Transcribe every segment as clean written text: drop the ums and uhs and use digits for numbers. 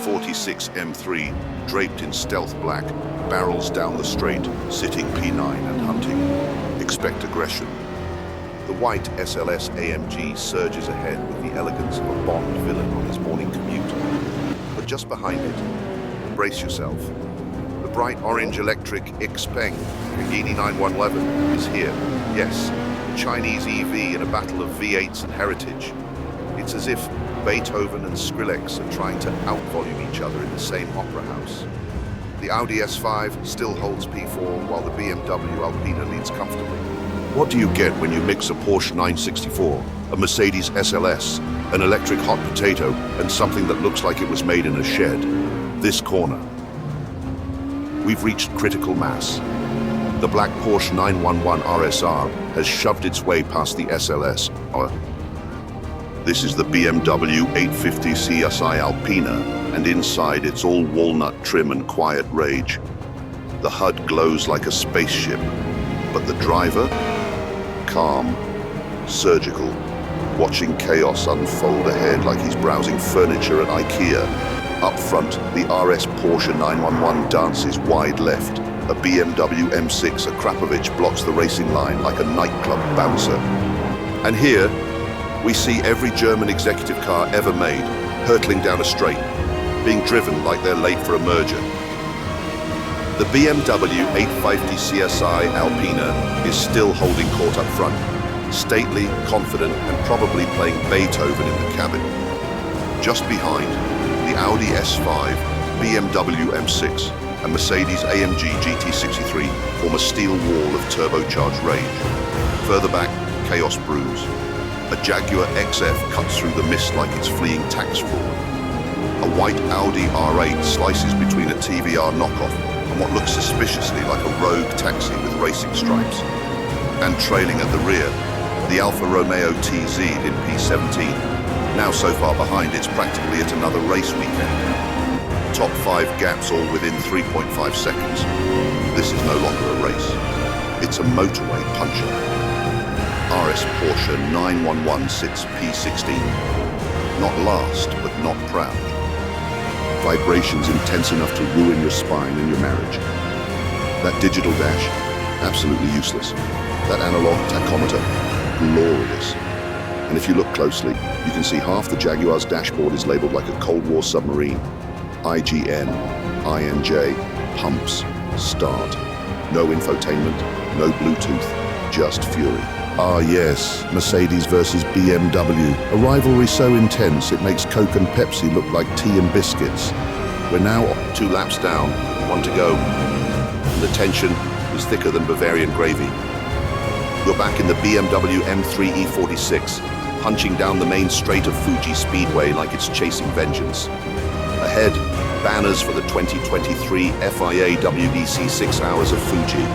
E46 M3, draped in stealth black, barrels down the straight, sitting P9 and hunting. Expect aggression. The white SLS AMG surges ahead with the elegance of a Bond villain on his morning commute. But just behind it, brace yourself. The bright orange electric Xpeng Pagani 9111 is here. Yes, the Chinese EV in a battle of V8s and heritage. It's as if Beethoven and Skrillex are trying to outvolume each other in the same opera house. The Audi S5 still holds P4 while the BMW Alpina leads comfortably. What do you get when you mix a Porsche 964, a Mercedes SLS, an electric hot potato, and something that looks like it was made in a shed? This corner. We've reached critical mass. The black Porsche 911 RSR has shoved its way past the SLS. This is the BMW 850 CSI Alpina, and inside it's all walnut trim and quiet rage. The HUD glows like a spaceship, but the driver? Calm, surgical, watching chaos unfold ahead like he's browsing furniture at IKEA. Up front, the RS Porsche 911 dances wide left. A BMW M6 Akrapovic blocks the racing line like a nightclub bouncer. And here, we see every German executive car ever made, hurtling down a straight, being driven like they're late for a merger. The BMW 850 CSI Alpina is still holding court up front, stately, confident, and probably playing Beethoven in the cabin. Just behind, the Audi S5, BMW M6, and Mercedes AMG GT63 form a steel wall of turbocharged rage. Further back, chaos brews. A Jaguar XF cuts through the mist like it's fleeing tax fraud. A white Audi R8 slices between a TVR knockoff and what looks suspiciously like a rogue taxi with racing stripes. And trailing at the rear, the Alfa Romeo TZ in P17. Now so far behind it's practically at another race weekend. Top 5 gaps all within 3.5 seconds. This is no longer a race. It's a motorway puncher. RS Porsche 911 sits P16. Not last, but not proud. Vibrations intense enough to ruin your spine and your marriage. That digital dash, absolutely useless. That analog tachometer, glorious. And if you look closely, you can see half the Jaguar's dashboard is labeled like a Cold War submarine. IGN, INJ, pumps, start. No infotainment, no Bluetooth, just fury. Ah yes, Mercedes versus BMW, a rivalry so intense it makes Coke and Pepsi look like tea and biscuits. We're now 2 laps down, 1 to go, and the tension is thicker than Bavarian gravy. You're back in the BMW M3 E46, punching down the main straight of Fuji Speedway like it's chasing vengeance. Ahead, banners for the 2023 FIA WEC 6 Hours of Fuji.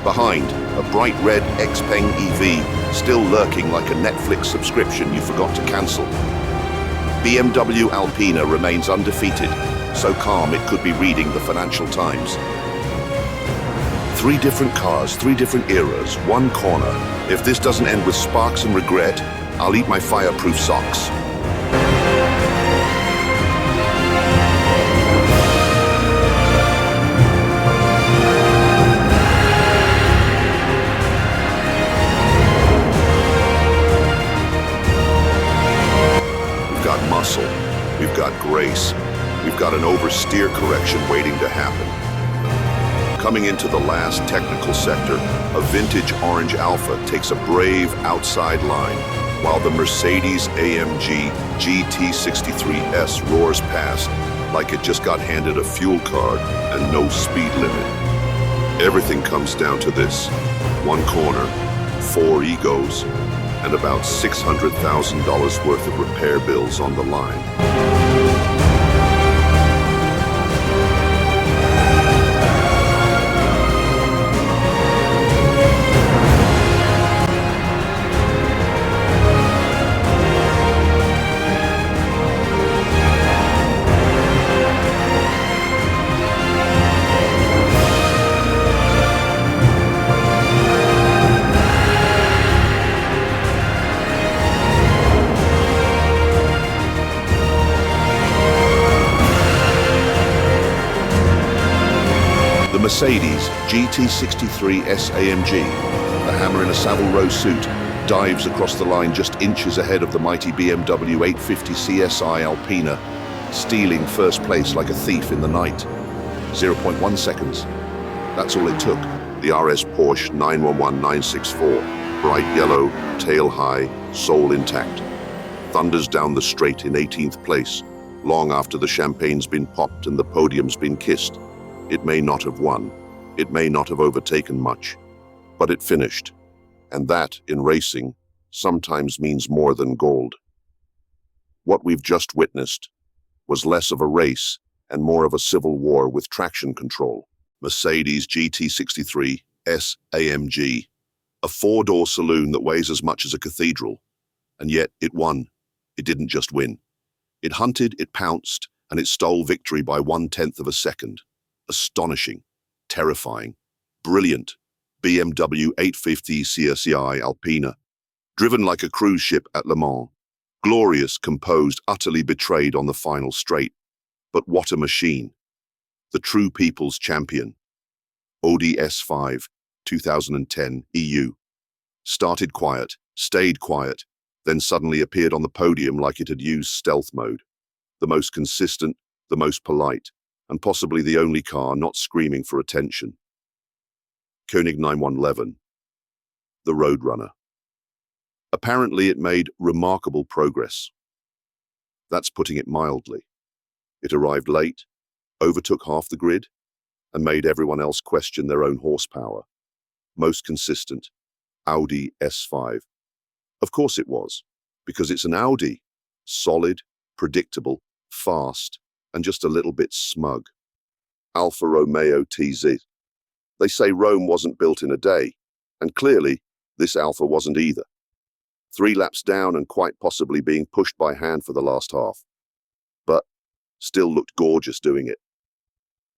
Behind, a bright red Xpeng EV, still lurking like a Netflix subscription you forgot to cancel. BMW Alpina remains undefeated, so calm it could be reading the Financial Times. 3 different cars, 3 different eras, 1 corner. If this doesn't end with sparks and regret, I'll eat my fireproof socks. Muscle, we've got grace, we've got an oversteer correction waiting to happen. Coming into the last technical sector, a vintage orange Alfa takes a brave outside line, while the Mercedes AMG GT63S roars past like it just got handed a fuel card and no speed limit. Everything comes down to this: 1 corner, 4 egos, and about $600,000 worth of repair bills on the line. Mercedes GT63S AMG, the hammer in a Savile Row suit, dives across the line just inches ahead of the mighty BMW 850 CSI Alpina, stealing first place like a thief in the night. 0.1 seconds. That's all it took. The RS Porsche 911964, bright yellow, tail high, soul intact, thunders down the straight in 18th place, long after the champagne's been popped and the podium's been kissed. It may not have won. It may not have overtaken much, but it finished. And that, in racing, sometimes means more than gold. What we've just witnessed was less of a race and more of a civil war with traction control. Mercedes GT63 S AMG, a four-door saloon that weighs as much as a cathedral. And yet it won. It didn't just win. It hunted, it pounced, and it stole victory by 1/10 of a second. Astonishing, terrifying, brilliant. BMW 850 CSI Alpina, driven like a cruise ship at Le Mans. Glorious, composed, utterly betrayed on the final straight. But what a machine. The true people's champion. Audi S5, 2010 EU. Started quiet, stayed quiet, then suddenly appeared on the podium like it had used stealth mode. The most consistent, the most polite, and possibly the only car not screaming for attention. Koenig 9111, the Roadrunner. Apparently it made remarkable progress. That's putting it mildly. It arrived late, overtook half the grid, and made everyone else question their own horsepower. Most consistent, Audi S5. Of course it was, because it's an Audi. Solid, predictable, fast, and just a little bit smug. Alfa Romeo TZ. They say Rome wasn't built in a day, and clearly, this Alfa wasn't either. 3 laps down and quite possibly being pushed by hand for the last half. But still looked gorgeous doing it.